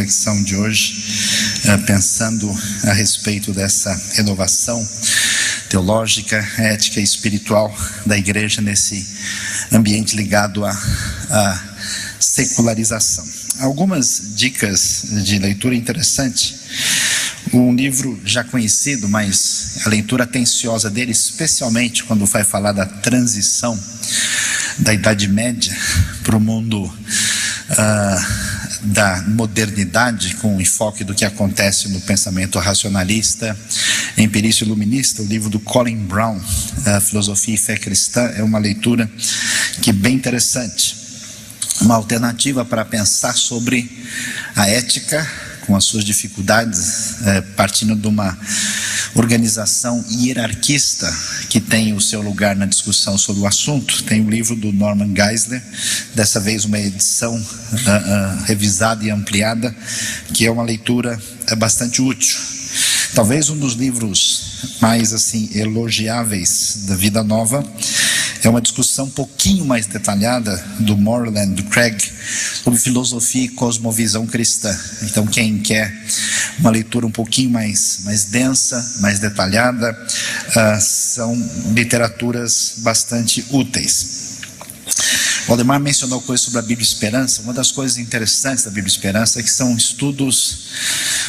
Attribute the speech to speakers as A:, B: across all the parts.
A: reflexão de hoje, pensando a respeito dessa renovação teológica, ética e espiritual da igreja nesse ambiente ligado à secularização. Algumas dicas de leitura interessante. Um livro já conhecido, mas a leitura atenciosa dele, especialmente quando vai falar da transição da Idade Média para o mundo da modernidade, com o enfoque do que acontece no pensamento racionalista, empirista e iluminista. O livro do Colin Brown, Filosofia e Fé Cristã, é uma leitura que é bem interessante, uma alternativa para pensar sobre a ética com as suas dificuldades, partindo de uma organização hierarquista que tem o seu lugar na discussão sobre o assunto. Tem o livro do Norman Geisler, dessa vez uma edição revisada e ampliada, que é uma leitura bastante útil. Talvez um dos livros mais elogiáveis da Vida Nova é uma discussão um pouquinho mais detalhada do Moreland, do Craig, sobre filosofia e cosmovisão cristã. Então, quem quer uma leitura um pouquinho mais densa, mais detalhada, são literaturas bastante úteis. O Aldemar mencionou coisas sobre a Bíblia Esperança. Uma das coisas interessantes da Bíblia Esperança é que são estudos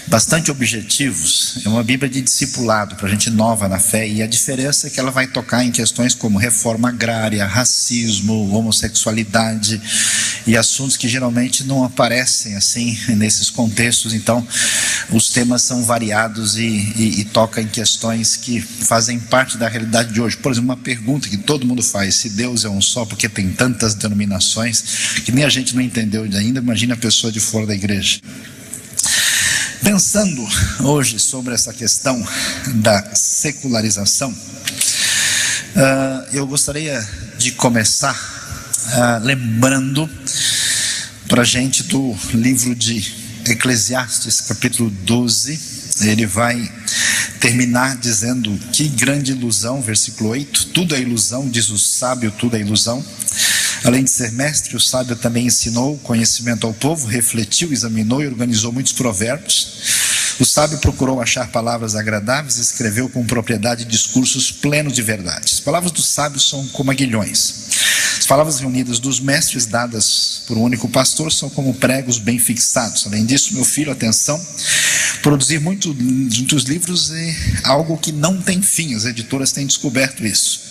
A: bastante objetivos. É uma Bíblia de discipulado para gente nova na fé, e a diferença é que ela vai tocar em questões como reforma agrária, racismo, homossexualidade e assuntos que geralmente não aparecem nesses contextos. Então os temas são variados e toca em questões que fazem parte da realidade de hoje. Por exemplo, uma pergunta que todo mundo faz: se Deus é um só, porque tem tantas denominações, que nem a gente não entendeu ainda, imagina a pessoa de fora da igreja. Pensando hoje sobre essa questão da secularização, eu gostaria de começar lembrando para a gente do livro de Eclesiastes, capítulo 12. Ele vai terminar dizendo: que grande ilusão, versículo 8, tudo é ilusão, diz o sábio, tudo é ilusão. Além de ser mestre, o sábio também ensinou conhecimento ao povo, refletiu, examinou e organizou muitos provérbios. O sábio procurou achar palavras agradáveis e escreveu com propriedade discursos plenos de verdade. As palavras dos sábios são como aguilhões. As palavras reunidas dos mestres, dadas por um único pastor, são como pregos bem fixados. Além disso, meu filho, atenção, produzir muitos livros é algo que não tem fim. As editoras têm descoberto isso.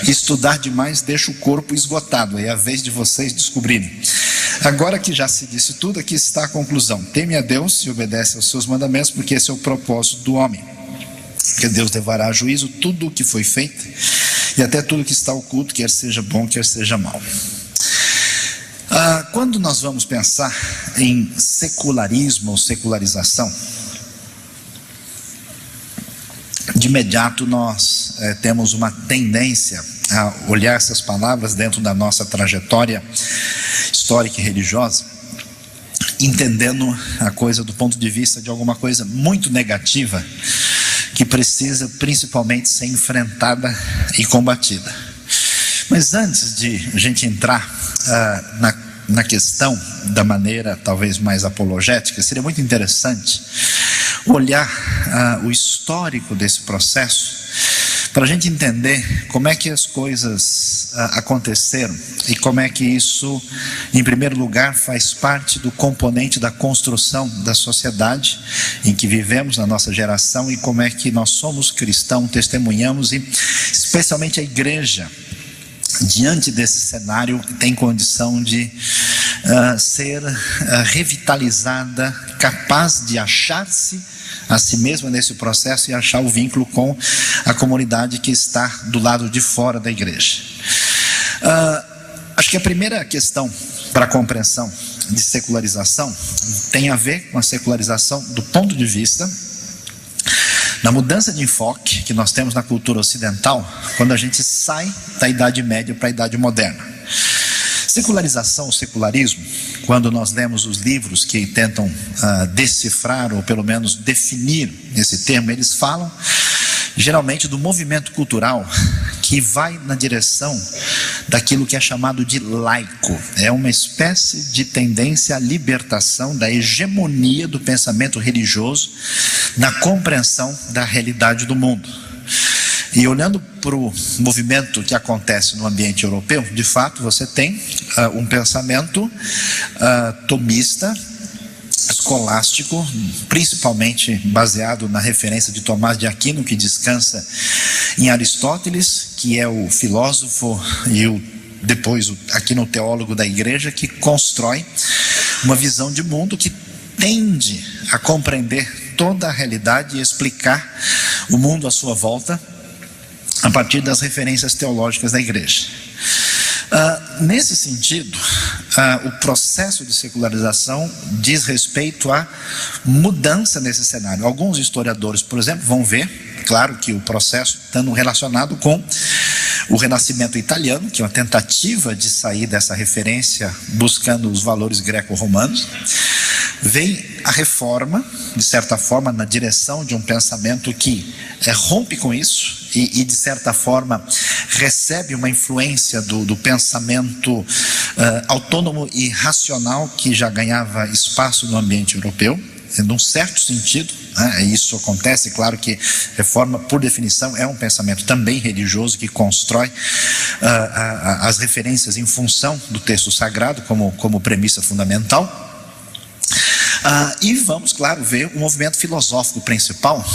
A: Estudar demais deixa o corpo esgotado. É a vez de vocês descobrirem. Agora que já se disse tudo, aqui está a conclusão: teme a Deus e obedece aos seus mandamentos, porque esse é o propósito do homem. Porque Deus levará a juízo tudo o que foi feito, e até tudo que está oculto, quer seja bom, quer seja mal. Quando nós vamos pensar em secularismo ou secularização, de imediato nós temos uma tendência a olhar essas palavras dentro da nossa trajetória histórica e religiosa, entendendo a coisa do ponto de vista de alguma coisa muito negativa, que precisa principalmente ser enfrentada e combatida. Mas antes de a gente entrar na questão da maneira talvez mais apologética, seria muito interessante olhar o histórico desse processo, para a gente entender como é que as coisas aconteceram e como é que isso, em primeiro lugar, faz parte do componente da construção da sociedade em que vivemos, na nossa geração, e como é que nós somos cristãos, testemunhamos, e especialmente a igreja, diante desse cenário, tem condição de ser revitalizada, capaz de achar-se a si mesma nesse processo e achar o vínculo com a comunidade que está do lado de fora da igreja. Acho que a primeira questão para a compreensão de secularização tem a ver com a secularização do ponto de vista da mudança de enfoque que nós temos na cultura ocidental quando a gente sai da Idade Média para a Idade Moderna. Secularização, secularismo, quando nós lemos os livros que tentam decifrar ou pelo menos definir esse termo, eles falam geralmente do movimento cultural que vai na direção daquilo que é chamado de laico. É uma espécie de tendência à libertação da hegemonia do pensamento religioso na compreensão da realidade do mundo. E olhando para o movimento que acontece no ambiente europeu, de fato você tem um pensamento tomista, escolástico, principalmente baseado na referência de Tomás de Aquino, que descansa em Aristóteles, que é o filósofo e depois Aquino, o teólogo da igreja, que constrói uma visão de mundo que tende a compreender toda a realidade e explicar o mundo à sua volta a partir das referências teológicas da igreja. Nesse sentido, o processo de secularização diz respeito à mudança nesse cenário. Alguns historiadores, por exemplo, vão ver, claro que o processo estando relacionado com o Renascimento italiano, que é uma tentativa de sair dessa referência buscando os valores greco-romanos. Vem a reforma, de certa forma, na direção de um pensamento que rompe com isso e de certa forma, recebe uma influência do pensamento autônomo e racional que já ganhava espaço no ambiente europeu, num certo sentido. Isso acontece, claro que reforma, por definição, é um pensamento também religioso que constrói as referências em função do texto sagrado como premissa fundamental. E vamos, claro, ver o movimento filosófico principal,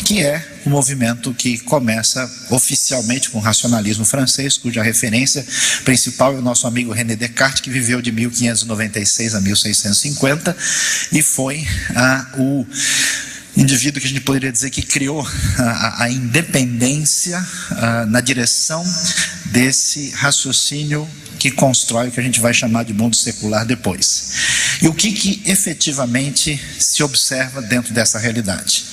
A: que é o movimento que começa oficialmente com o racionalismo francês, cuja referência principal é o nosso amigo René Descartes, que viveu de 1596 a 1650 e foi o indivíduo que a gente poderia dizer que criou a independência na direção desse raciocínio que constrói o que a gente vai chamar de mundo secular depois. E o que efetivamente se observa dentro dessa realidade?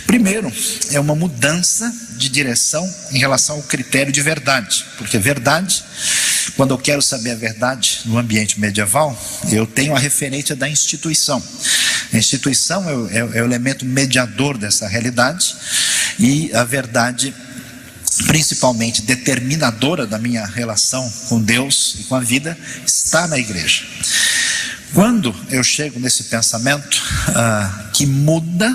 A: Primeiro, é uma mudança de direção em relação ao critério de verdade, porque verdade, quando eu quero saber a verdade no ambiente medieval, eu tenho a referência da instituição. A instituição é o elemento mediador dessa realidade, e a verdade principalmente determinadora da minha relação com Deus e com a vida está na igreja. Quando eu chego nesse pensamento que muda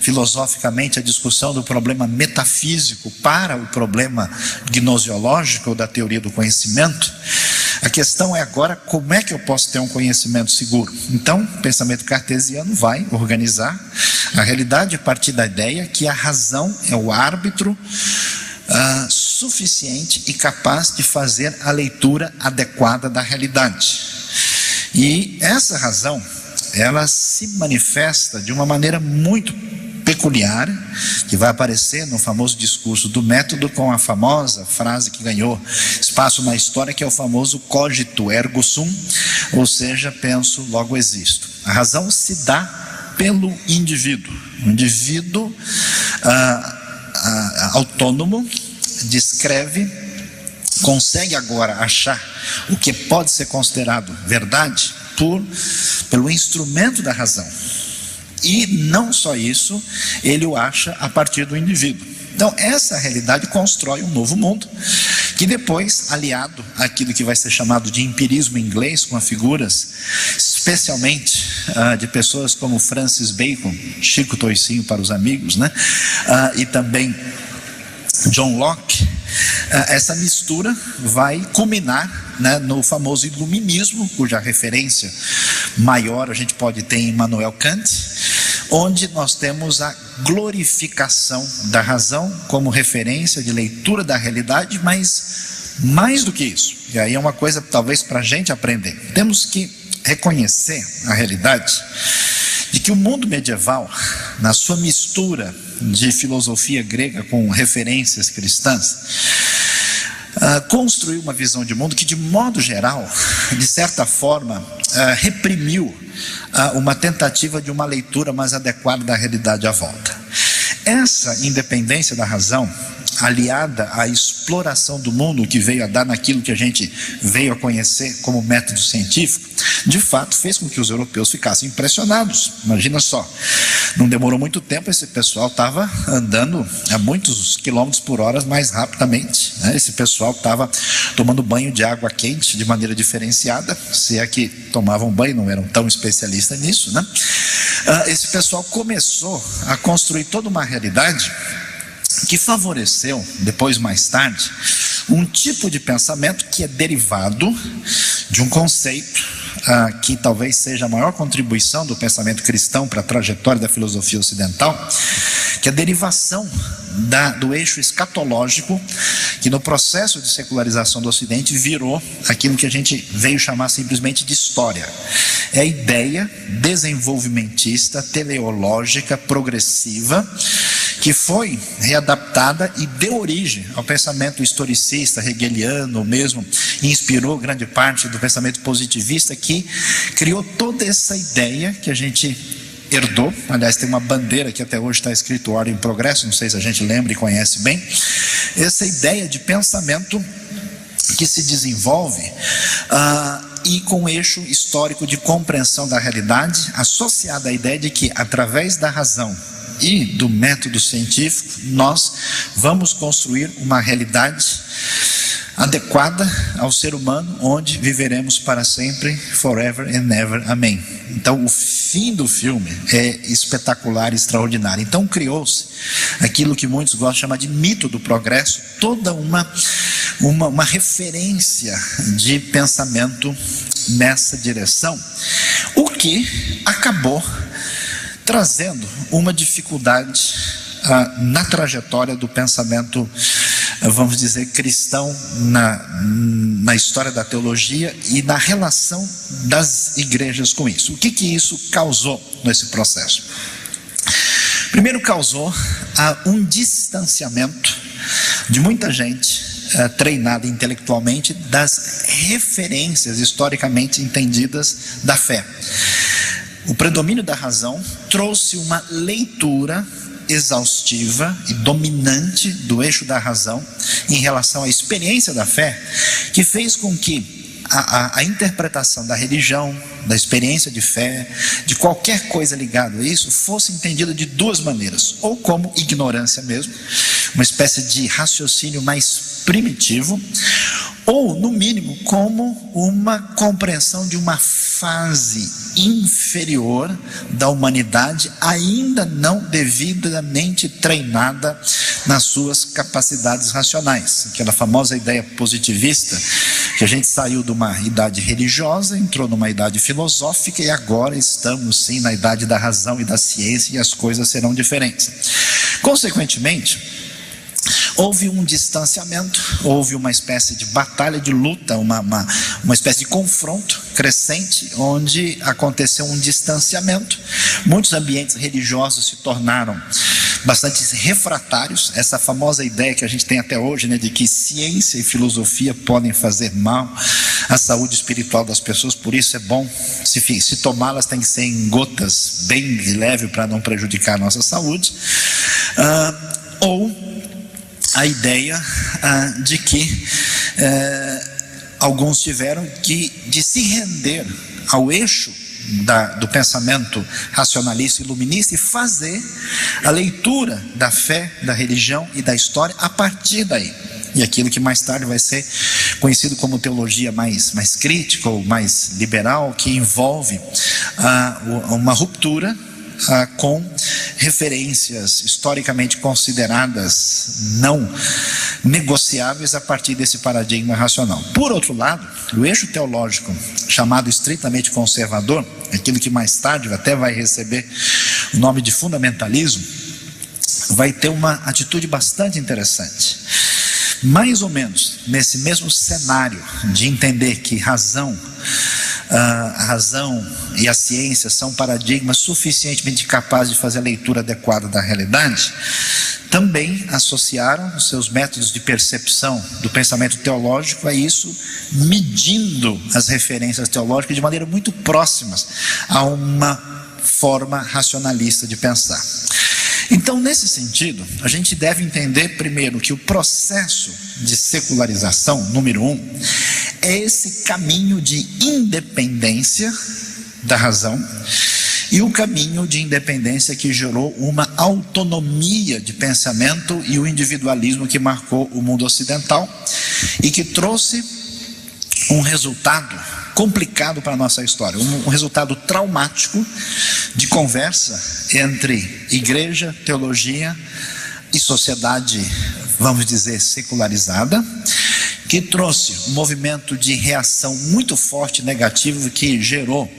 A: filosoficamente a discussão do problema metafísico para o problema gnosiológico ou da teoria do conhecimento, a questão é agora como é que eu posso ter um conhecimento seguro. Então, o pensamento cartesiano vai organizar a realidade a partir da ideia que a razão é o árbitro suficiente e capaz de fazer a leitura adequada da realidade. E essa razão, ela se manifesta de uma maneira muito peculiar, que vai aparecer no famoso discurso do método, com a famosa frase que ganhou espaço na história, que é o famoso cogito ergo sum, ou seja, penso, logo existo. A razão se dá pelo indivíduo. O indivíduo autônomo descreve, consegue agora achar o que pode ser considerado verdade pelo instrumento da razão. E não só isso, ele o acha a partir do indivíduo. Então essa realidade constrói um novo mundo, que depois, aliado àquilo que vai ser chamado de empirismo inglês, com figuras especialmente de pessoas como Francis Bacon, Chico Toicinho para os amigos, e também John Locke, essa mistura vai culminar no famoso iluminismo, cuja referência maior a gente pode ter em Immanuel Kant, onde nós temos a glorificação da razão como referência de leitura da realidade, mas mais do que isso, e aí é uma coisa talvez para a gente aprender, temos que reconhecer a realidade de que o mundo medieval, na sua mistura de filosofia grega com referências cristãs, construiu uma visão de mundo que, de modo geral, de certa forma, reprimiu uma tentativa de uma leitura mais adequada da realidade à volta. Essa independência da razão, aliada à exploração do mundo que veio a dar naquilo que a gente veio a conhecer como método científico, de fato fez com que os europeus ficassem impressionados. Imagina só, não demorou muito tempo, esse pessoal estava andando a muitos quilômetros por hora mais rapidamente, né? Esse pessoal estava tomando banho de água quente de maneira diferenciada, se é que tomavam banho, não eram tão especialistas nisso, né? Esse pessoal começou a construir toda uma realidade que favoreceu, depois mais tarde, um tipo de pensamento que é derivado de um conceito que talvez seja a maior contribuição do pensamento cristão para a trajetória da filosofia ocidental, que é a derivação do eixo escatológico, que no processo de secularização do Ocidente virou aquilo que a gente veio chamar simplesmente de história. É a ideia desenvolvimentista, teleológica, progressiva, que foi readaptada e deu origem ao pensamento historicista, hegeliano mesmo, e inspirou grande parte do pensamento positivista, que criou toda essa ideia que a gente herdou. Aliás, tem uma bandeira que até hoje está escrito Ordem e Progresso, não sei se a gente lembra e conhece bem, essa ideia de pensamento que se desenvolve e com eixo histórico de compreensão da realidade, associada à ideia de que através da razão e do método científico nós vamos construir uma realidade adequada ao ser humano, onde viveremos para sempre, forever and ever, amém. Então o fim do filme é espetacular, extraordinário. Então criou-se aquilo que muitos gostam de chamar de mito do progresso, toda uma referência de pensamento nessa direção, o que acabou trazendo uma dificuldade na trajetória do pensamento, vamos dizer, cristão, na história da teologia e na relação das igrejas com isso. O que isso causou nesse processo? Primeiro, causou um distanciamento de muita gente treinada intelectualmente das referências historicamente entendidas da fé. O predomínio da razão trouxe uma leitura exaustiva e dominante do eixo da razão em relação à experiência da fé, que fez com que a interpretação da religião, da experiência de fé, de qualquer coisa ligada a isso, fosse entendida de duas maneiras: ou como ignorância mesmo, uma espécie de raciocínio mais primitivo, ou no mínimo como uma compreensão de uma fase inferior da humanidade ainda não devidamente treinada nas suas capacidades racionais. Aquela famosa ideia positivista, que a gente saiu de uma idade religiosa, entrou numa idade filosófica e agora estamos sim na idade da razão e da ciência, e as coisas serão diferentes. Consequentemente, houve um distanciamento, houve uma espécie de batalha, de luta, uma espécie de confronto crescente, onde aconteceu um distanciamento. Muitos ambientes religiosos se tornaram bastante refratários. Essa famosa ideia que a gente tem até hoje, né, de que ciência e filosofia podem fazer mal à saúde espiritual das pessoas, por isso é bom, se tomá-las tem que ser em gotas bem de leve para não prejudicar a nossa saúde. Ou a ideia de que alguns tiveram de se render ao eixo do pensamento racionalista e iluminista e fazer a leitura da fé, da religião e da história a partir daí. E aquilo que mais tarde vai ser conhecido como teologia mais crítica ou mais liberal, que envolve uma ruptura com referências historicamente consideradas não negociáveis a partir desse paradigma racional. Por outro lado, o eixo teológico chamado estritamente conservador, aquilo que mais tarde até vai receber o nome de fundamentalismo, vai ter uma atitude bastante interessante. Mais ou menos nesse mesmo cenário de entender que a razão e a ciência são paradigmas suficientemente capazes de fazer a leitura adequada da realidade, também associaram os seus métodos de percepção do pensamento teológico a isso, medindo as referências teológicas de maneira muito próximas a uma forma racionalista de pensar. Então, nesse sentido, a gente deve entender primeiro que o processo de secularização, número 1, é esse caminho de independência da razão e o caminho de independência que gerou uma autonomia de pensamento e o individualismo que marcou o mundo ocidental e que trouxe um resultado complicado para a nossa história, um resultado traumático de conversa entre igreja, teologia e sociedade, vamos dizer, secularizada, que trouxe um movimento de reação muito forte, negativo, que gerou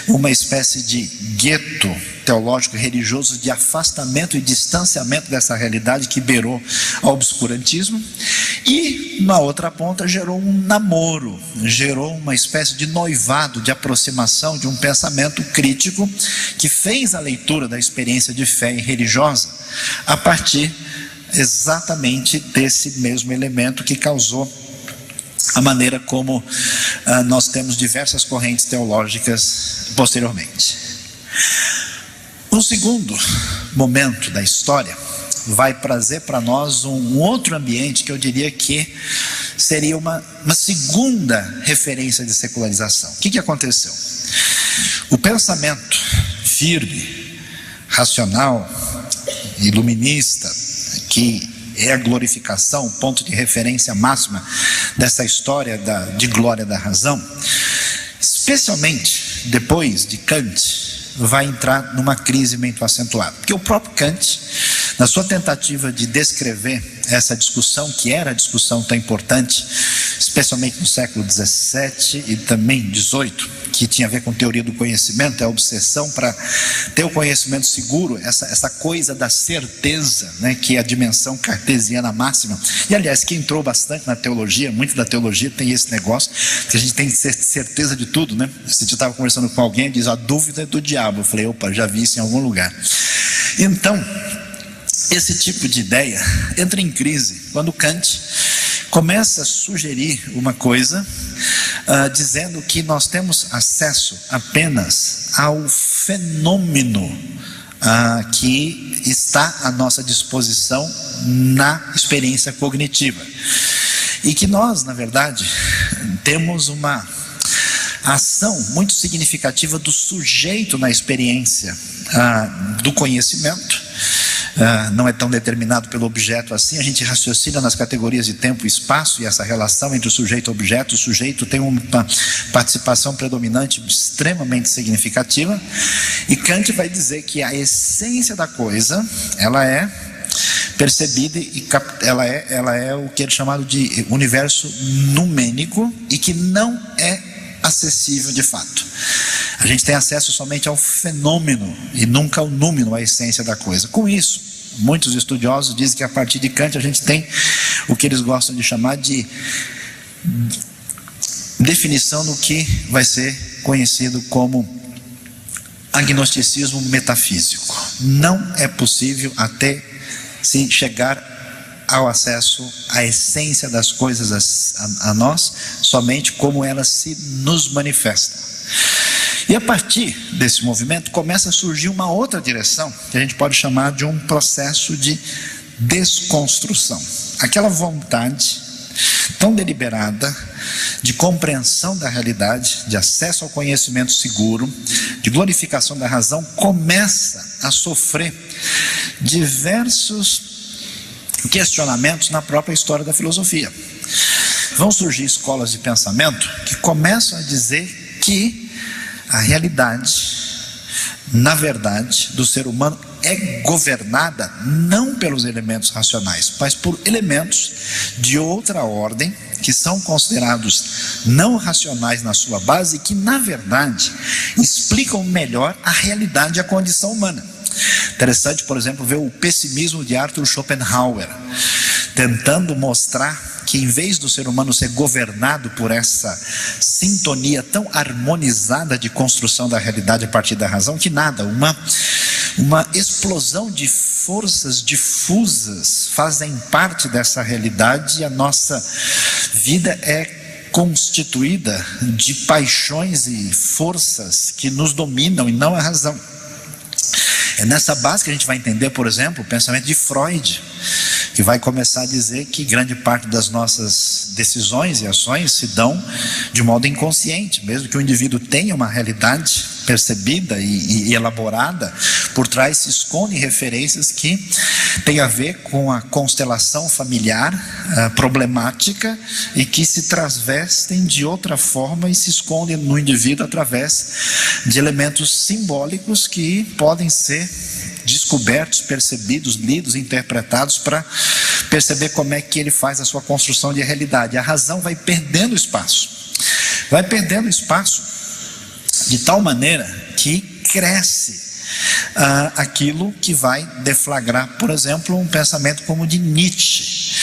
A: uma espécie de gueto teológico religioso de afastamento e distanciamento dessa realidade que beirou ao obscurantismo, e na outra ponta gerou um namoro, gerou uma espécie de noivado, de aproximação de um pensamento crítico que fez a leitura da experiência de fé religiosa a partir exatamente desse mesmo elemento que causou a maneira como nós temos diversas correntes teológicas posteriormente. Um segundo momento da história vai trazer para nós um outro ambiente que eu diria que seria uma segunda referência de secularização. O que aconteceu? O pensamento firme, racional, iluminista, que é a glorificação, o ponto de referência máxima dessa história de glória da razão, especialmente depois de Kant, vai entrar numa crise muito acentuada. Porque o próprio Kant, na sua tentativa de descrever essa discussão, que era a discussão tão importante, especialmente no século XVII e também XVIII, que tinha a ver com teoria do conhecimento, a obsessão para ter o conhecimento seguro, essa coisa da certeza, né, que é a dimensão cartesiana máxima. E aliás, que entrou bastante na teologia, muito da teologia tem esse negócio, que a gente tem certeza de tudo, né? Se eu estava conversando com alguém, diz, a dúvida é do diabo. Eu falei, opa, já vi isso em algum lugar. Então, esse tipo de ideia entra em crise quando Kant começa a sugerir uma coisa, dizendo que nós temos acesso apenas ao fenômeno que está à nossa disposição na experiência cognitiva. E que nós, na verdade, temos uma ação muito significativa do sujeito na experiência do conhecimento. Não é tão determinado pelo objeto assim, a gente raciocina nas categorias de tempo e espaço, e essa relação entre o sujeito e o objeto, o sujeito tem uma participação predominante extremamente significativa, e Kant vai dizer que a essência da coisa, ela é percebida e ela é o que é chamado de universo numênico e que não é acessível de fato. A gente tem acesso somente ao fenômeno e nunca ao número, a essência da coisa. Com isso, muitos estudiosos dizem que a partir de Kant a gente tem o que eles gostam de chamar de definição do que vai ser conhecido como agnosticismo metafísico. Não é possível até se chegar ao acesso à essência das coisas a nós, somente como elas se nos manifestam. E a partir desse movimento começa a surgir uma outra direção, que a gente pode chamar de um processo de desconstrução. Aquela vontade tão deliberada de compreensão da realidade, de acesso ao conhecimento seguro, de glorificação da razão, começa a sofrer diversos questionamentos na própria história da filosofia. Vão surgir escolas de pensamento que começam a dizer que a realidade, na verdade, do ser humano é governada não pelos elementos racionais, mas por elementos de outra ordem, que são considerados não racionais na sua base e que, na verdade, explicam melhor a realidade e a condição humana. Interessante, por exemplo, ver o pessimismo de Arthur Schopenhauer, tentando mostrar que, em vez do ser humano ser governado por essa sintonia tão harmonizada de construção da realidade a partir da razão, que nada, uma explosão de forças difusas fazem parte dessa realidade, e a nossa vida é constituída de paixões e forças que nos dominam e não a razão. É nessa base que a gente vai entender, por exemplo, o pensamento de Freud, que vai começar a dizer que grande parte das nossas decisões e ações se dão de modo inconsciente, mesmo que o indivíduo tenha uma realidade percebida e elaborada, por trás se escondem referências que têm a ver com a constelação familiar problemática e que se transvestem de outra forma e se escondem no indivíduo através de elementos simbólicos que podem ser descobertos, percebidos, lidos, interpretados para perceber como é que ele faz a sua construção de realidade. A razão vai perdendo espaço de tal maneira que cresce aquilo que vai deflagrar, por exemplo, um pensamento como o de Nietzsche,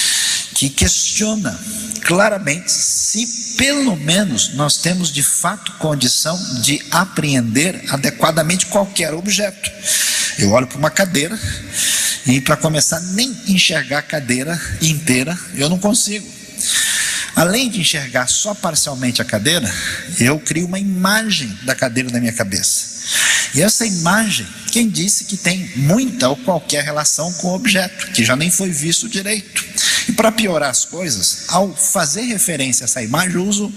A: que questiona claramente se pelo menos nós temos de fato condição de apreender adequadamente qualquer objeto. Eu olho para uma cadeira e, para começar, nem enxergar a cadeira inteira eu não consigo. Além de enxergar só parcialmente a cadeira, eu crio uma imagem da cadeira na minha cabeça. E essa imagem, quem disse que tem muita ou qualquer relação com o objeto, que já nem foi visto direito. E para piorar as coisas, ao fazer referência a essa imagem, eu uso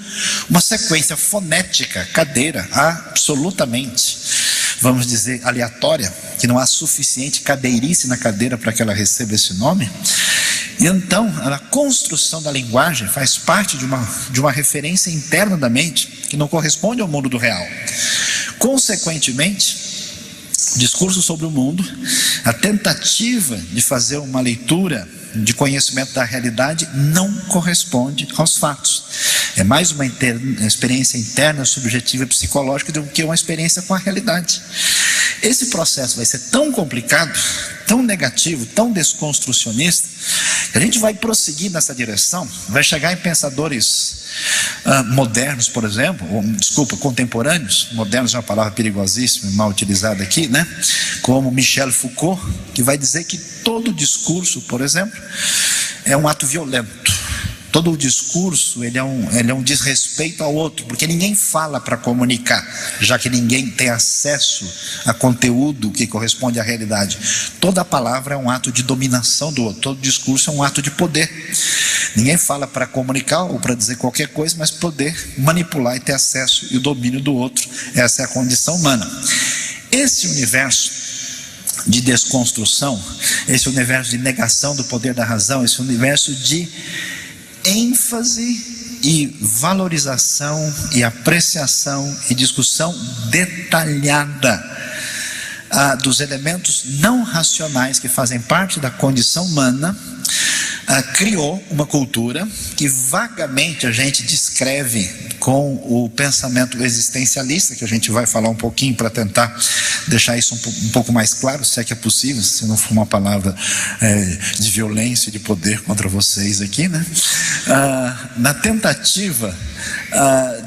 A: uma sequência fonética, cadeira, absolutamente, vamos dizer, aleatória, que não há suficiente cadeirice na cadeira para que ela receba esse nome. E então, a construção da linguagem faz parte de uma referência interna da mente, que não corresponde ao mundo do real. Consequentemente, discurso sobre o mundo, a tentativa de fazer uma leitura de conhecimento da realidade não corresponde aos fatos. É mais uma experiência interna, subjetiva e psicológica do que uma experiência com a realidade. Esse processo vai ser tão complicado, tão negativo, tão desconstrucionista, que a gente vai prosseguir nessa direção, vai chegar em pensadores modernos, por exemplo, contemporâneos. Modernos é uma palavra perigosíssima, mal utilizada aqui, né? Como Michel Foucault, que vai dizer que todo discurso, por exemplo, é um ato violento. Todo o discurso ele é um desrespeito ao outro, porque ninguém fala para comunicar, já que ninguém tem acesso a conteúdo que corresponde à realidade. Toda palavra é um ato de dominação do outro, todo discurso é um ato de poder. Ninguém fala para comunicar ou para dizer qualquer coisa, mas poder manipular e ter acesso e o domínio do outro. Essa é a condição humana. Esse universo de desconstrução, esse universo de negação do poder da razão, esse universo de ênfase e valorização e apreciação e discussão detalhada dos elementos não racionais que fazem parte da condição humana, criou uma cultura que vagamente a gente descreve com o pensamento existencialista, que a gente vai falar um pouquinho para tentar deixar isso um pouco mais claro, se é que é possível, se não for uma palavra de violência e de poder contra vocês aqui, né? Na tentativa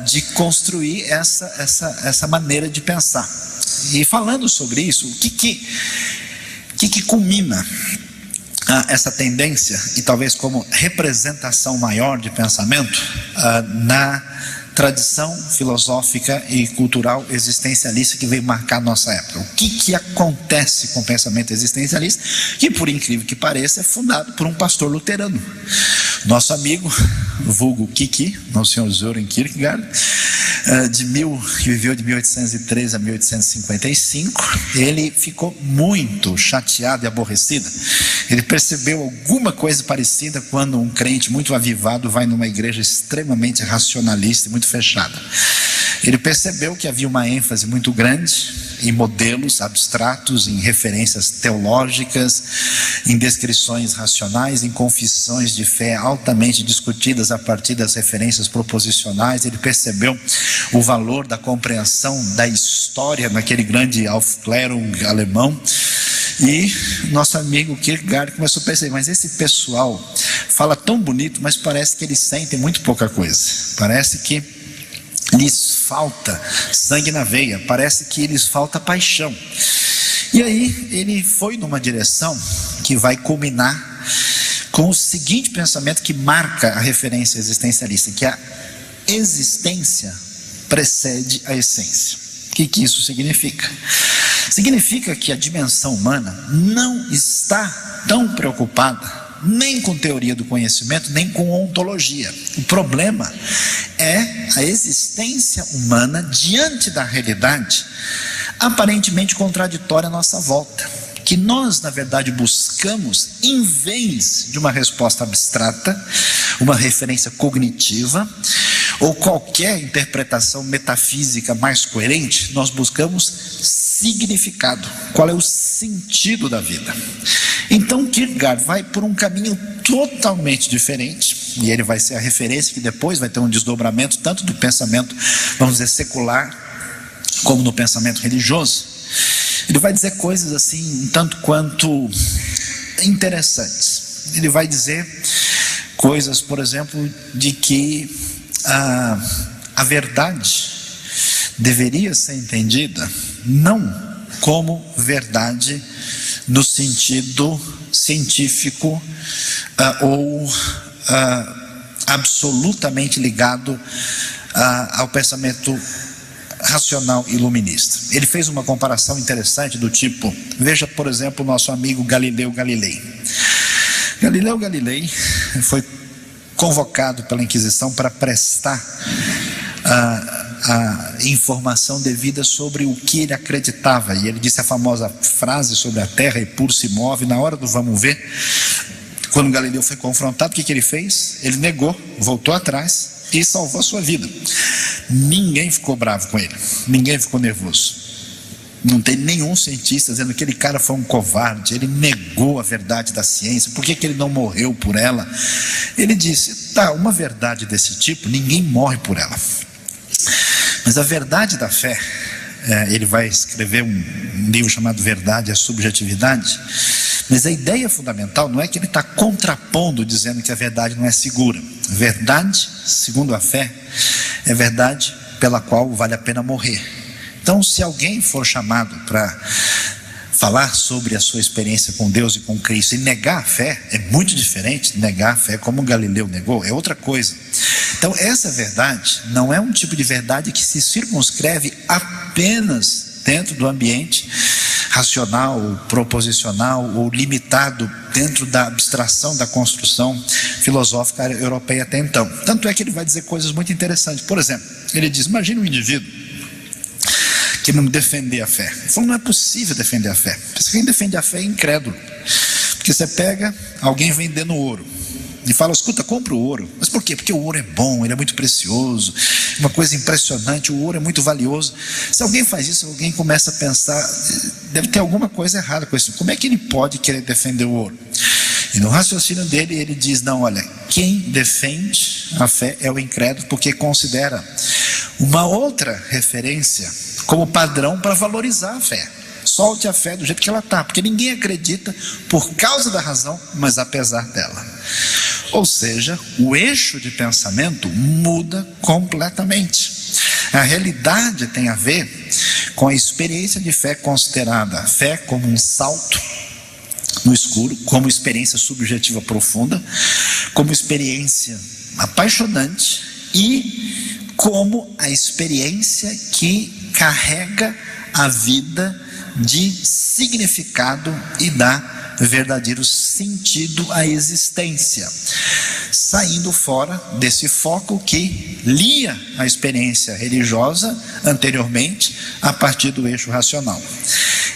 A: de construir essa maneira de pensar. E falando sobre isso, o que culmina essa tendência, e talvez como representação maior de pensamento, na tradição filosófica e cultural existencialista que veio marcar a nossa época? O que acontece com o pensamento existencialista, que, por incrível que pareça, é fundado por um pastor luterano, nosso amigo, vulgo Kiki, o senhor Søren Kierkegaard, que viveu de 1813 a 1855. Ele ficou muito chateado e aborrecido. Ele percebeu alguma coisa parecida quando um crente muito avivado vai numa igreja extremamente racionalista e muito fechada. Ele percebeu que havia uma ênfase muito grande em modelos abstratos, em referências teológicas, em descrições racionais, em confissões de fé altamente discutidas a partir das referências proposicionais. Ele percebeu o valor da compreensão da história naquele grande Aufklärung alemão. E nosso amigo Kierkegaard começou a perceber, mas esse pessoal fala tão bonito, mas parece que eles sentem muito pouca coisa. Parece que lhes falta sangue na veia, parece que lhes falta paixão. E aí ele foi numa direção que vai culminar com o seguinte pensamento que marca a referência existencialista, que a existência precede a essência. O que isso significa? Significa que a dimensão humana não está tão preocupada nem com teoria do conhecimento, nem com ontologia. O problema é a existência humana diante da realidade aparentemente contraditória à nossa volta, que nós, na verdade, buscamos, em vez de uma resposta abstrata, uma referência cognitiva, ou qualquer interpretação metafísica mais coerente, nós buscamos significado. Qual é o sentido da vida? Então Kierkegaard vai por um caminho totalmente diferente, e ele vai ser a referência que depois vai ter um desdobramento tanto do pensamento, vamos dizer, secular, como no pensamento religioso. Ele vai dizer coisas assim, um tanto quanto interessantes. Ele vai dizer coisas, por exemplo, de que a verdade deveria ser entendida não como verdade no sentido científico ou absolutamente ligado ao pensamento racional iluminista. Ele fez uma comparação interessante do tipo, veja, por exemplo, o nosso amigo Galileu Galilei. Galileu Galilei foi convocado pela Inquisição para prestar a informação devida sobre o que ele acreditava, e ele disse a famosa frase sobre a terra e por se move. Na hora do vamos ver, quando Galileu foi confrontado, o que ele fez? Ele negou, voltou atrás e salvou a sua vida. Ninguém ficou bravo com ele, ninguém ficou nervoso. Não tem nenhum cientista dizendo que aquele cara foi um covarde, ele negou a verdade da ciência. Por que ele não morreu por ela? Ele disse, tá, uma verdade desse tipo, ninguém morre por ela. Mas a verdade da fé, ele vai escrever um livro chamado Verdade e a Subjetividade, mas a ideia fundamental não é que ele está contrapondo, dizendo que a verdade não é segura. Verdade, segundo a fé, é verdade pela qual vale a pena morrer. Então, se alguém for chamado para falar sobre a sua experiência com Deus e com Cristo e negar a fé, é muito diferente de negar a fé como Galileu negou, é outra coisa. Então, essa verdade não é um tipo de verdade que se circunscreve apenas dentro do ambiente racional, proposicional ou limitado dentro da abstração da construção filosófica europeia até então. Tanto é que ele vai dizer coisas muito interessantes. Por exemplo, ele diz, imagina um indivíduo que não defender a fé. Ele falou, não é possível defender a fé. Quem defende a fé é incrédulo. Porque você pega alguém vendendo ouro e fala, escuta, compra o ouro. Mas por quê? Porque o ouro é bom, ele é muito precioso, uma coisa impressionante, o ouro é muito valioso. Se alguém faz isso, alguém começa a pensar, deve ter alguma coisa errada com isso. Como é que ele pode querer defender o ouro? E no raciocínio dele, ele diz, não, olha, quem defende a fé é o incrédulo, porque considera uma outra referência como padrão para valorizar a fé. Solte a fé do jeito que ela está, porque ninguém acredita por causa da razão, mas apesar dela. Ou seja, o eixo de pensamento muda completamente. A realidade tem a ver com a experiência de fé considerada a fé como um salto no escuro, como experiência subjetiva profunda, como experiência apaixonante e como a experiência que carrega a vida de significado e dá verdadeiro sentido à existência, saindo fora desse foco que lia a experiência religiosa anteriormente a partir do eixo racional.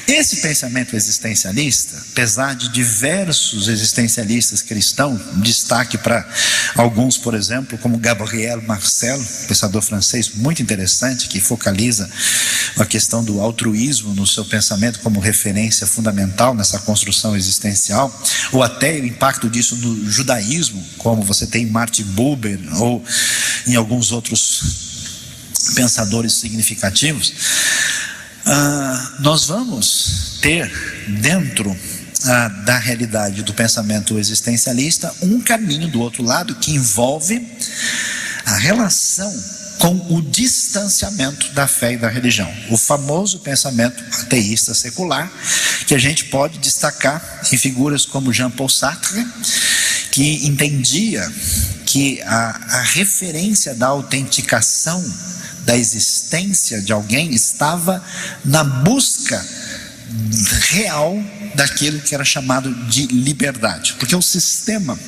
A: Esse pensamento existencialista, apesar de diversos existencialistas cristãos, destaque para alguns, por exemplo, como Gabriel Marcel, pensador francês muito interessante, que focaliza a questão do altruísmo no seu pensamento como referência fundamental nessa construção existencial, ou até o impacto disso no judaísmo, como você tem em Martin Buber ou em alguns outros pensadores significativos. Nós vamos ter dentro da realidade do pensamento existencialista um caminho do outro lado que envolve a relação com o distanciamento da fé e da religião, o famoso pensamento ateísta secular, que a gente pode destacar em figuras como Jean-Paul Sartre, que entendia que a referência da autenticação da existência de alguém estava na busca real daquilo que era chamado de liberdade, porque o sistema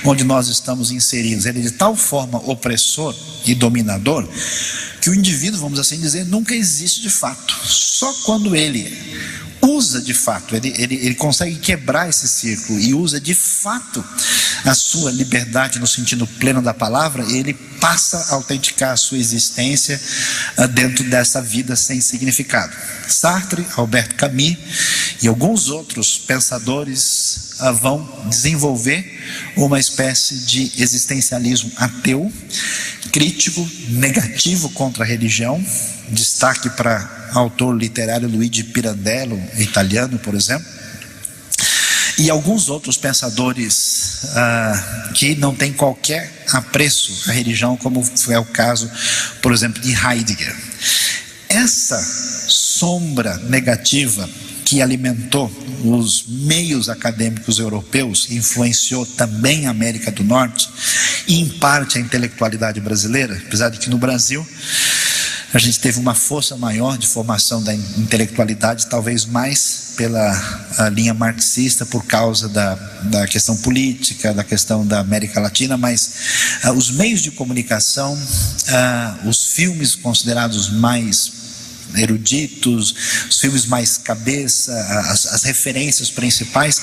A: onde nós estamos inseridos, ele é de tal forma opressor e dominador, que o indivíduo, vamos assim dizer, nunca existe de fato. Só quando ele usa de fato, ele consegue quebrar esse círculo e usa de fato a sua liberdade no sentido pleno da palavra, ele passa a autenticar a sua existência dentro dessa vida sem significado. Sartre, Albert Camus e alguns outros pensadores vão desenvolver uma espécie de existencialismo ateu, crítico, negativo contra a religião. Destaque para autor literário Luigi Pirandello, italiano, por exemplo, e alguns outros pensadores que não têm qualquer apreço à religião, como é o caso, por exemplo, de Heidegger. Essa sombra negativa que alimentou os meios acadêmicos europeus, influenciou também a América do Norte e em parte a intelectualidade brasileira, apesar de que no Brasil a gente teve uma força maior de formação da intelectualidade, talvez mais pela linha marxista, por causa da questão política, da questão da América Latina, mas os meios de comunicação, os filmes considerados mais eruditos, os filmes mais cabeça, as referências principais,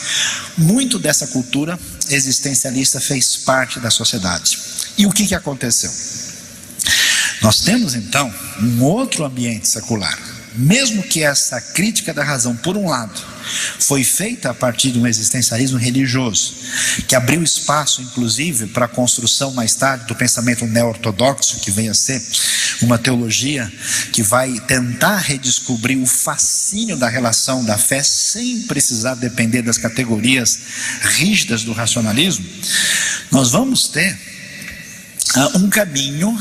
A: muito dessa cultura existencialista fez parte da sociedade. E o que aconteceu? Nós temos então um outro ambiente secular. Mesmo que essa crítica da razão, por um lado, foi feita a partir de um existencialismo religioso, que abriu espaço, inclusive, para a construção mais tarde do pensamento neo-ortodoxo, que vem a ser uma teologia que vai tentar redescobrir o fascínio da relação da fé, sem precisar depender das categorias rígidas do racionalismo. Nós vamos ter um caminho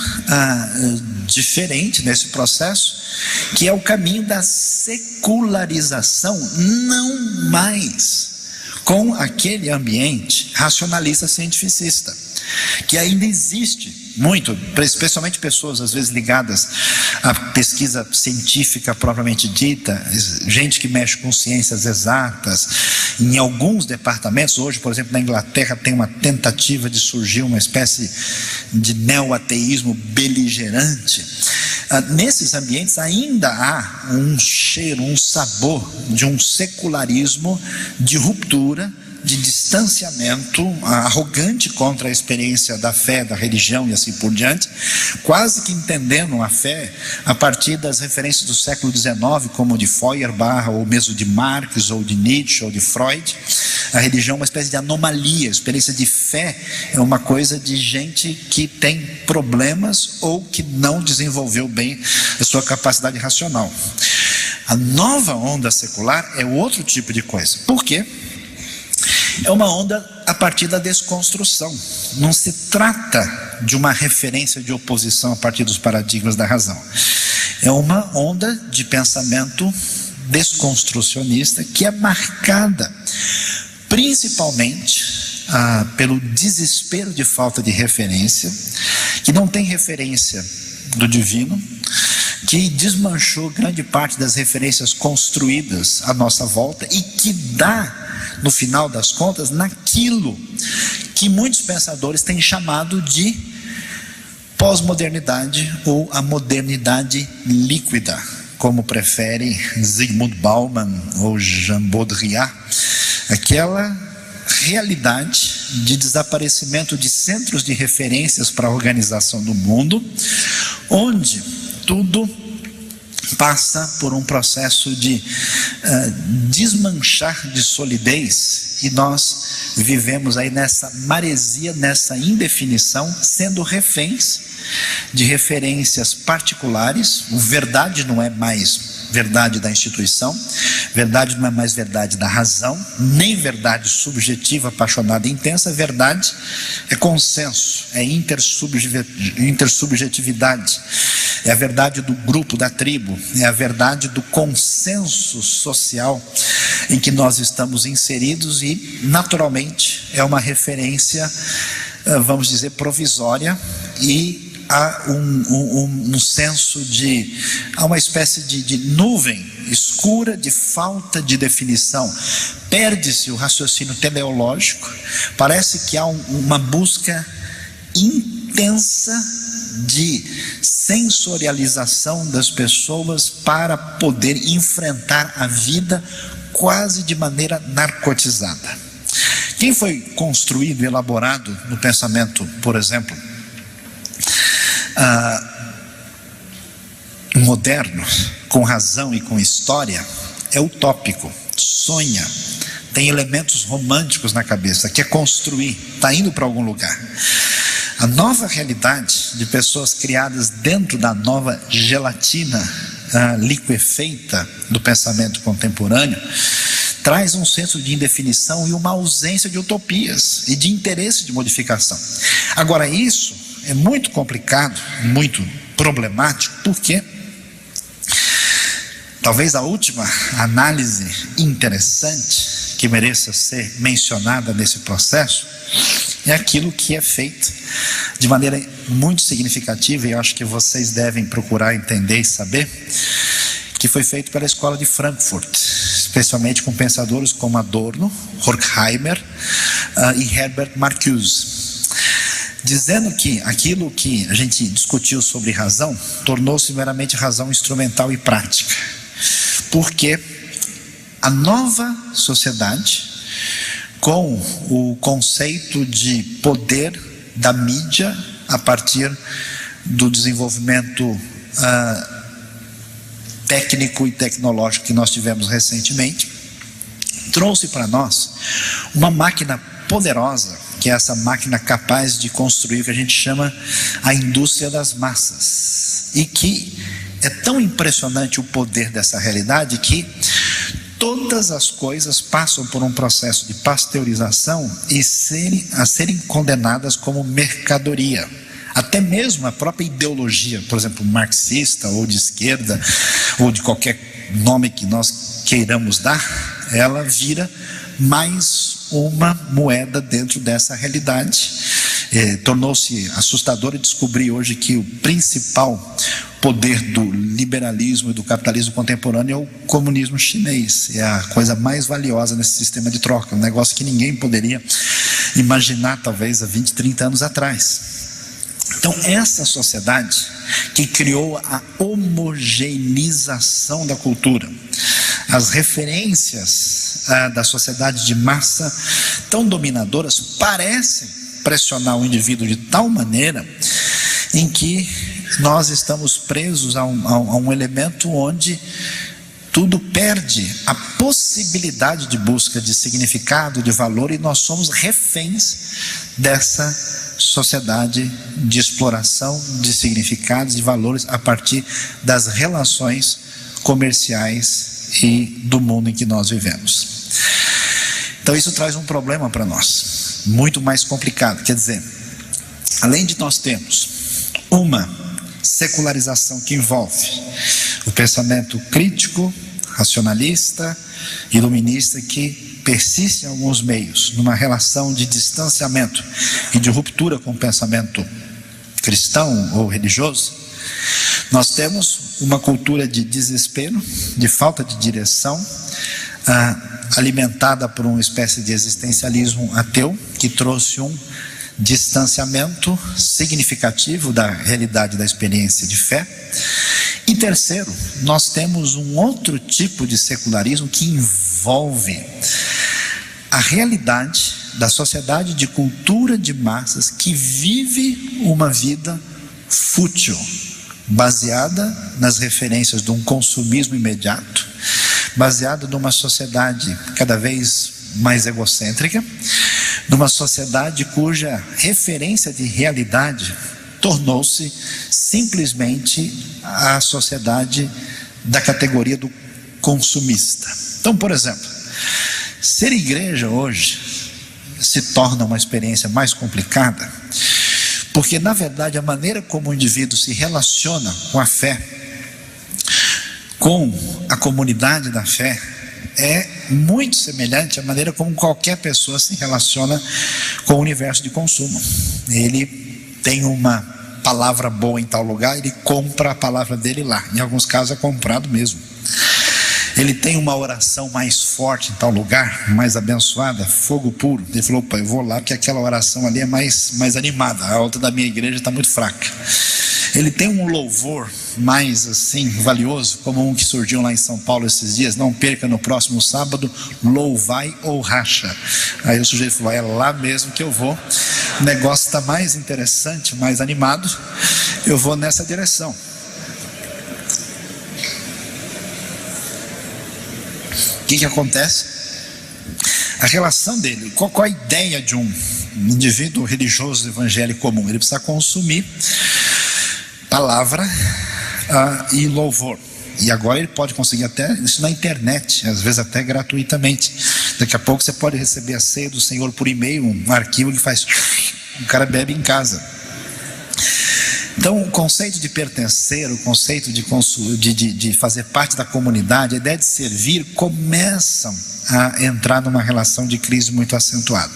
A: diferente nesse processo, que é o caminho da secularização, não mais com aquele ambiente racionalista cientificista, que ainda existe muito, especialmente pessoas às vezes ligadas à pesquisa científica propriamente dita, gente que mexe com ciências exatas. Em alguns departamentos, hoje, por exemplo, na Inglaterra, tem uma tentativa de surgir uma espécie de neo-ateísmo beligerante. Nesses ambientes ainda há um cheiro, um sabor de um secularismo de ruptura, de distanciamento arrogante contra a experiência da fé, da religião e assim por diante, quase que entendendo a fé a partir das referências do século XIX, como de Feuerbach, ou mesmo de Marx, ou de Nietzsche, ou de Freud. A religião é uma espécie de anomalia. A experiência de fé é uma coisa de gente que tem problemas ou que não desenvolveu bem a sua capacidade racional. A nova onda secular é outro tipo de coisa. Por quê? É uma onda a partir da desconstrução. Não se trata de uma referência de oposição a partir dos paradigmas da razão. É uma onda de pensamento desconstrucionista que é marcada principalmente pelo desespero de falta de referência, que não tem referência do divino, que desmanchou grande parte das referências construídas à nossa volta e que dá, no final das contas, naquilo que muitos pensadores têm chamado de pós-modernidade ou a modernidade líquida, como preferem Zygmunt Bauman ou Jean Baudrillard, aquela realidade de desaparecimento de centros de referências para a organização do mundo, onde tudo passa por um processo de desmanchar de solidez, e nós vivemos aí nessa maresia, nessa indefinição, sendo reféns de referências particulares. O verdade não é mais verdade da instituição, verdade não é mais verdade da razão, nem verdade subjetiva, apaixonada e intensa. Verdade é consenso, é intersubjetividade, é a verdade do grupo, da tribo, é a verdade do consenso social em que nós estamos inseridos, e naturalmente é uma referência, vamos dizer, provisória e há um senso há uma espécie de nuvem escura de falta de definição. Perde-se o raciocínio teleológico, parece que há uma busca intensa de sensorialização das pessoas para poder enfrentar a vida quase de maneira narcotizada. Quem foi construído e elaborado no pensamento, por exemplo, moderno, com razão e com história, é utópico, sonha, tem elementos românticos na cabeça, quer construir, está indo para algum lugar. A nova realidade de pessoas criadas dentro da nova gelatina liquefeita do pensamento contemporâneo traz um senso de indefinição e uma ausência de utopias e de interesse de modificação. Agora, isso é muito complicado, muito problemático, porque talvez a última análise interessante que mereça ser mencionada nesse processo é aquilo que é feito de maneira muito significativa, e eu acho que vocês devem procurar entender e saber, que foi feito pela Escola de Frankfurt, especialmente com pensadores como Adorno, Horkheimer e Herbert Marcuse, dizendo que aquilo que a gente discutiu sobre razão tornou-se meramente razão instrumental e prática, porque a nova sociedade, com o conceito de poder da mídia a partir do desenvolvimento técnico e tecnológico que nós tivemos recentemente, trouxe para nós uma máquina poderosa, que é essa máquina capaz de construir o que a gente chama a indústria das massas, e que é tão impressionante o poder dessa realidade que todas as coisas passam por um processo de pasteurização e a serem condenadas como mercadoria. Até mesmo a própria ideologia, por exemplo, marxista ou de esquerda, ou de qualquer nome que nós queiramos dar, ela vira mais uma moeda dentro dessa realidade. Tornou-se assustador descobrir hoje que o principal poder do liberalismo e do capitalismo contemporâneo é o comunismo chinês. É a coisa mais valiosa nesse sistema de troca, um negócio que ninguém poderia imaginar talvez há 20, 30 anos atrás. Então, essa sociedade que criou a homogeneização da cultura, as referências da sociedade de massa tão dominadoras parecem pressionar o indivíduo de tal maneira em que nós estamos presos a um elemento onde tudo perde a possibilidade de busca de significado, de valor, e nós somos reféns dessa sociedade de exploração de significados e valores a partir das relações comerciais e do mundo em que nós vivemos. Então isso traz um problema para nós, muito mais complicado. Quer dizer, além de nós termos uma secularização que envolve o pensamento crítico, racionalista, iluminista, que persiste em alguns meios, numa relação de distanciamento e de ruptura com o pensamento cristão ou religioso, nós temos uma cultura de desespero, de falta de direção, alimentada por uma espécie de existencialismo ateu, que trouxe um distanciamento significativo da realidade da experiência de fé. E terceiro, nós temos um outro tipo de secularismo que envolve a realidade da sociedade de cultura de massas que vive uma vida fútil, baseada nas referências de um consumismo imediato, baseada numa sociedade cada vez mais egocêntrica, numa sociedade cuja referência de realidade tornou-se simplesmente a sociedade da categoria do consumista. Então, por exemplo, ser igreja hoje se torna uma experiência mais complicada, porque na verdade a maneira como o indivíduo se relaciona com a fé, com a comunidade da fé, é muito semelhante à maneira como qualquer pessoa se relaciona com o universo de consumo. Ele tem uma palavra boa em tal lugar, ele compra a palavra dele lá. Em alguns casos é comprado mesmo. Ele tem uma oração mais forte em tal lugar, mais abençoada, fogo puro. Ele falou: opa, eu vou lá porque aquela oração ali é mais animada, a outra da minha igreja está muito fraca. Ele tem um louvor mais assim valioso, como um que surgiu lá em São Paulo esses dias: não perca no próximo sábado, louvai ou racha. Aí o sujeito falou: é lá mesmo que eu vou, o negócio está mais interessante, mais animado, eu vou nessa direção. O que acontece? A relação dele, qual a ideia de um indivíduo religioso evangélico comum? Ele precisa consumir palavra e louvor. E agora ele pode conseguir até isso na internet, às vezes até gratuitamente. Daqui a pouco você pode receber a ceia do Senhor por e-mail, um arquivo que faz, o cara bebe em casa. Então o conceito de pertencer, o conceito de fazer parte da comunidade, a ideia de servir, começam a entrar numa relação de crise muito acentuada.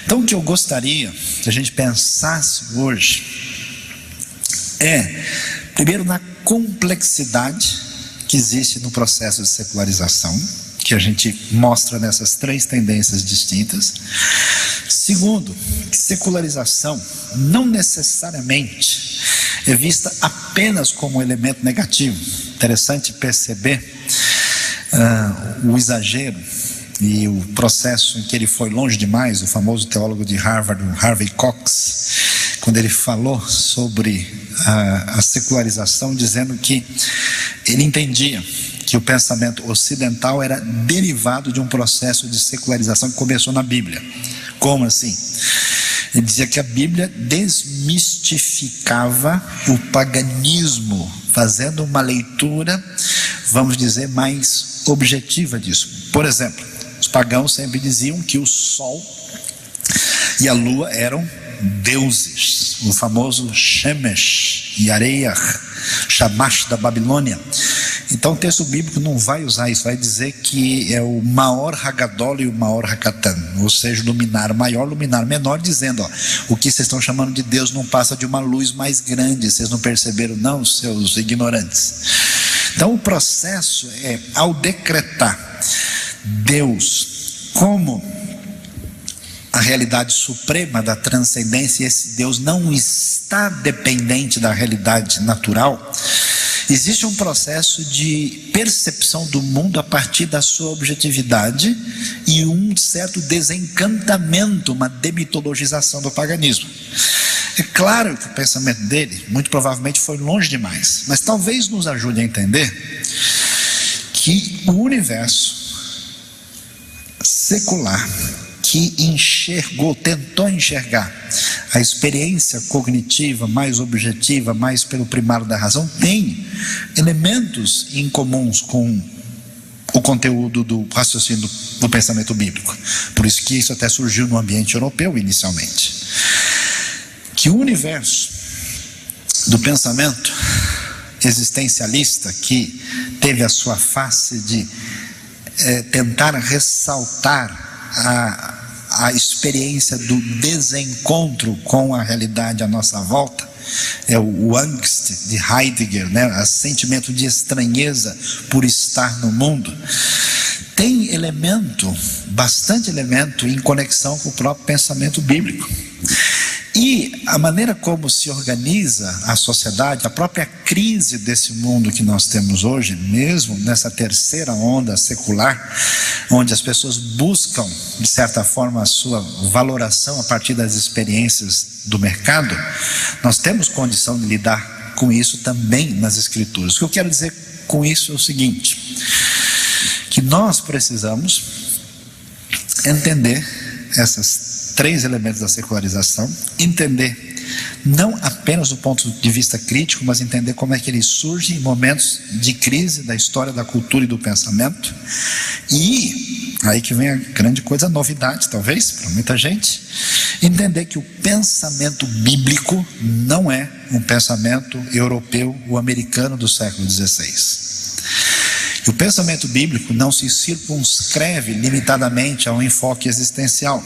A: Então o que eu gostaria que a gente pensasse hoje é, primeiro, na complexidade que existe no processo de secularização, que a gente mostra nessas três tendências distintas. Segundo, que secularização não necessariamente é vista apenas como um elemento negativo. Interessante perceber o exagero e o processo em que ele foi longe demais. O famoso teólogo de Harvard, o Harvey Cox, quando ele falou sobre a secularização, dizendo que ele entendia que o pensamento ocidental era derivado de um processo de secularização que começou na Bíblia. Como assim? Ele dizia que a Bíblia desmistificava o paganismo, fazendo uma leitura, vamos dizer, mais objetiva disso. Por exemplo, os pagãos sempre diziam que o sol e a lua eram deuses, o famoso Shemesh e Areiach, Shamash da Babilônia. Então o texto bíblico não vai usar isso, vai dizer que é o Maor Hagadol e o Maor Hakatan, ou seja, luminar maior, luminar menor, dizendo, ó, o que vocês estão chamando de Deus não passa de uma luz mais grande, vocês não perceberam não, seus ignorantes. Então o processo é, ao decretar Deus como a realidade suprema da transcendência, e esse Deus não está dependente da realidade natural, existe um processo de percepção do mundo a partir da sua objetividade e um certo desencantamento, uma demitologização do paganismo. É claro que o pensamento dele muito provavelmente foi longe demais, mas talvez nos ajude a entender que o universo secular que tentou enxergar a experiência cognitiva mais objetiva, mais pelo primário da razão, tem elementos incomuns com o conteúdo do raciocínio do pensamento bíblico. Por isso que isso até surgiu no ambiente europeu inicialmente. Que o universo do pensamento existencialista, que teve a sua face de tentar ressaltar a experiência do desencontro com a realidade à nossa volta, é o Angst de Heidegger, né? O sentimento de estranheza por estar no mundo, tem bastante elemento em conexão com o próprio pensamento bíblico. E a maneira como se organiza a sociedade, a própria crise desse mundo que nós temos hoje, mesmo nessa terceira onda secular, onde as pessoas buscam, de certa forma, a sua valoração a partir das experiências do mercado, nós temos condição de lidar com isso também nas Escrituras. O que eu quero dizer com isso é o seguinte, que nós precisamos entender essas três elementos da secularização, entender não apenas do ponto de vista crítico, mas entender como é que ele surge em momentos de crise da história da cultura e do pensamento. E aí que vem a grande coisa, a novidade talvez para muita gente, entender que o pensamento bíblico não é um pensamento europeu ou americano do século XVI. E o pensamento bíblico não se circunscreve limitadamente a um enfoque existencial.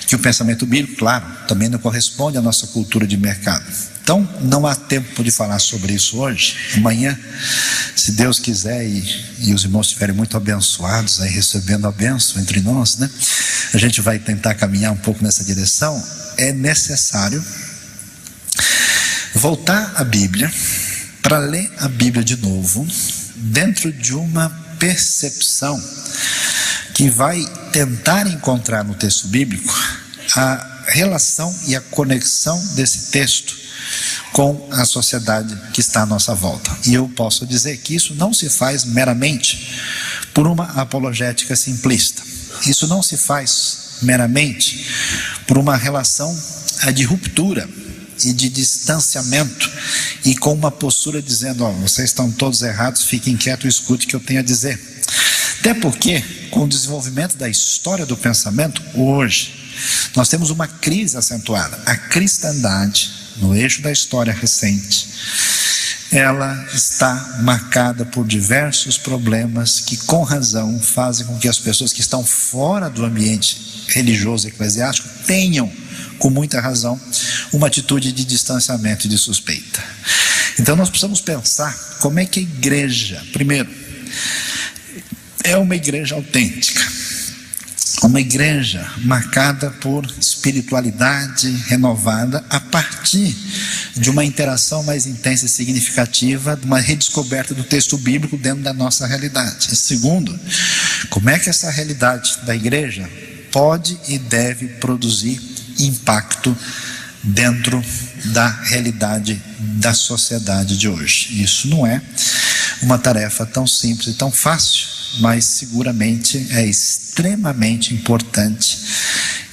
A: que o pensamento bíblico, claro, também não corresponde à nossa cultura de mercado. Então, não há tempo de falar sobre isso hoje. Amanhã, se Deus quiser e os irmãos estiverem muito abençoados, aí recebendo a bênção entre nós, né? A gente vai tentar caminhar um pouco nessa direção. É necessário voltar à Bíblia, para ler a Bíblia de novo, dentro de uma percepção que vai tentar encontrar no texto bíblico a relação e a conexão desse texto com a sociedade que está à nossa volta. E eu posso dizer que isso não se faz meramente por uma apologética simplista. Isso não se faz meramente por uma relação de ruptura e de distanciamento e com uma postura dizendo: ó, vocês estão todos errados, fiquem quietos e escute o que eu tenho a dizer. Até porque, com o desenvolvimento da história do pensamento, hoje nós temos uma crise acentuada. A cristandade, no eixo da história recente, ela está marcada por diversos problemas que, com razão, fazem com que as pessoas que estão fora do ambiente religioso e eclesiástico tenham, com muita razão, uma atitude de distanciamento e de suspeita. Então nós precisamos pensar como é que a igreja, primeiro, é uma igreja autêntica, uma igreja marcada por espiritualidade renovada a partir de uma interação mais intensa e significativa, de uma redescoberta do texto bíblico dentro da nossa realidade. E segundo, como é que essa realidade da igreja pode e deve produzir impacto dentro da realidade da sociedade de hoje. Isso não é uma tarefa tão simples e tão fácil, mas seguramente é extremamente importante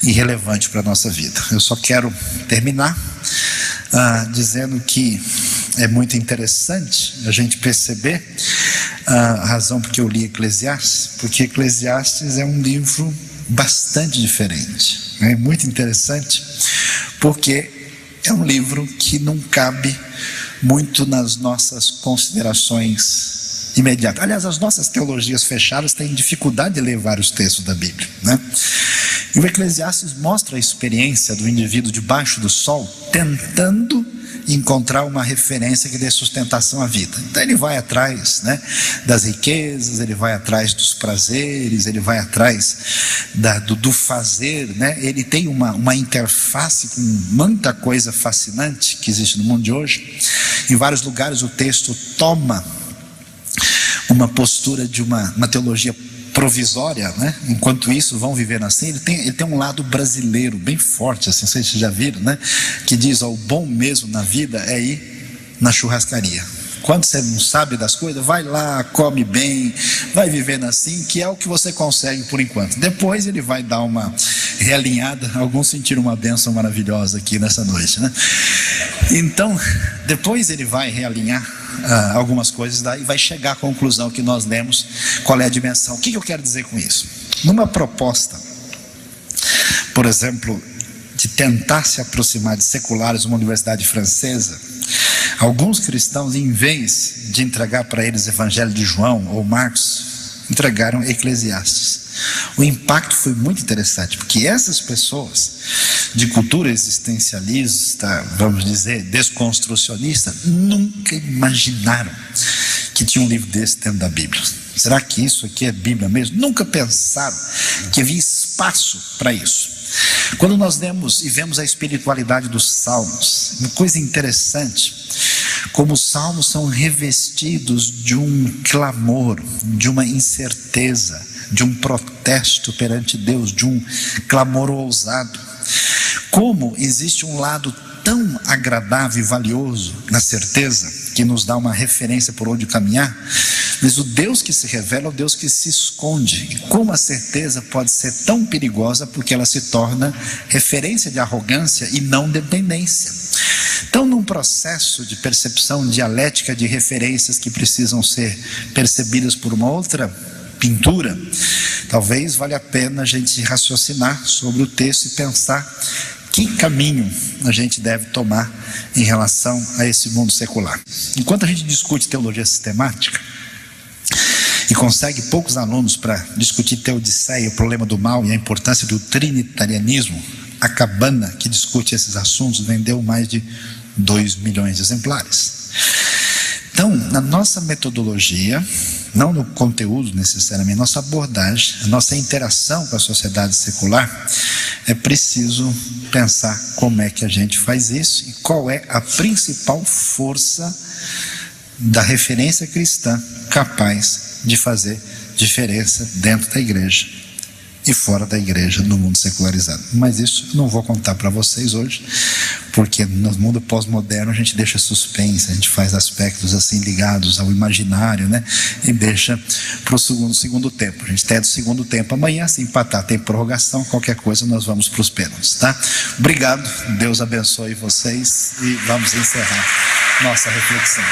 A: e relevante para a nossa vida. Eu só quero terminar dizendo que é muito interessante a gente perceber a razão porque eu li Eclesiastes, porque Eclesiastes é um livro bastante diferente. É muito interessante porque é um livro que não cabe muito nas nossas considerações imediatas. Aliás, as nossas teologias fechadas têm dificuldade de ler vários textos da Bíblia, né? E o Eclesiastes mostra a experiência do indivíduo debaixo do sol tentando encontrar uma referência que dê sustentação à vida. Então ele vai atrás, né, das riquezas, ele vai atrás dos prazeres, ele vai atrás do fazer, né? Ele tem uma interface com muita coisa fascinante que existe no mundo de hoje. Em vários lugares o texto toma uma postura de uma teologia provisória, né? Enquanto isso vão vivendo assim. Ele tem um lado brasileiro bem forte, assim, vocês já viram, né? Que diz: ó, o bom mesmo na vida é ir na churrascaria. Quando você não sabe das coisas, vai lá, come bem, vai vivendo assim, que é o que você consegue por enquanto. Depois ele vai dar uma realinhada. Alguns sentiram uma bênção maravilhosa aqui nessa noite, né? Então, depois ele vai realinhar algumas coisas daí e vai chegar à conclusão que nós lemos. Qual é a dimensão? O que eu quero dizer com isso? Numa proposta, por exemplo, de tentar se aproximar de seculares numa universidade francesa, alguns cristãos, em vez de entregar para eles o Evangelho de João ou Marcos, entregaram Eclesiastes. O impacto foi muito interessante, porque essas pessoas de cultura existencialista, vamos dizer, desconstrucionista, nunca imaginaram que tinha um livro desse dentro da Bíblia. Será que isso aqui é Bíblia mesmo? Nunca pensaram que havia espaço para isso. Quando nós lemos e vemos a espiritualidade dos salmos, uma coisa interessante, como os salmos são revestidos de um clamor, de uma incerteza, de um protesto perante Deus, de um clamor ousado. Como existe um lado tão agradável e valioso na certeza, que nos dá uma referência por onde caminhar, mas o Deus que se revela é o Deus que se esconde. E como a certeza pode ser tão perigosa, porque ela se torna referência de arrogância e não dependência. Então, num processo de percepção dialética de referências que precisam ser percebidas por uma outra pintura, talvez valha a pena a gente raciocinar sobre o texto e pensar que caminho a gente deve tomar em relação a esse mundo secular. Enquanto a gente discute teologia sistemática, e consegue poucos alunos para discutir Teodiceia, o problema do mal e a importância do trinitarianismo, a Cabana, que discute esses assuntos, vendeu mais de 2 milhões de exemplares. Então, na nossa metodologia, não no conteúdo necessariamente, nossa abordagem, a nossa interação com a sociedade secular, é preciso pensar como é que a gente faz isso e qual é a principal força da referência cristã capaz de fazer diferença dentro da igreja e fora da igreja, no mundo secularizado. Mas isso eu não vou contar para vocês hoje, porque no mundo pós-moderno a gente deixa suspense, a gente faz aspectos assim ligados ao imaginário, né? E deixa para o segundo tempo. A gente tem do segundo tempo amanhã, se empatar tem prorrogação, qualquer coisa nós vamos para os pênaltis, tá? Obrigado, Deus abençoe vocês e vamos encerrar nossa reflexão.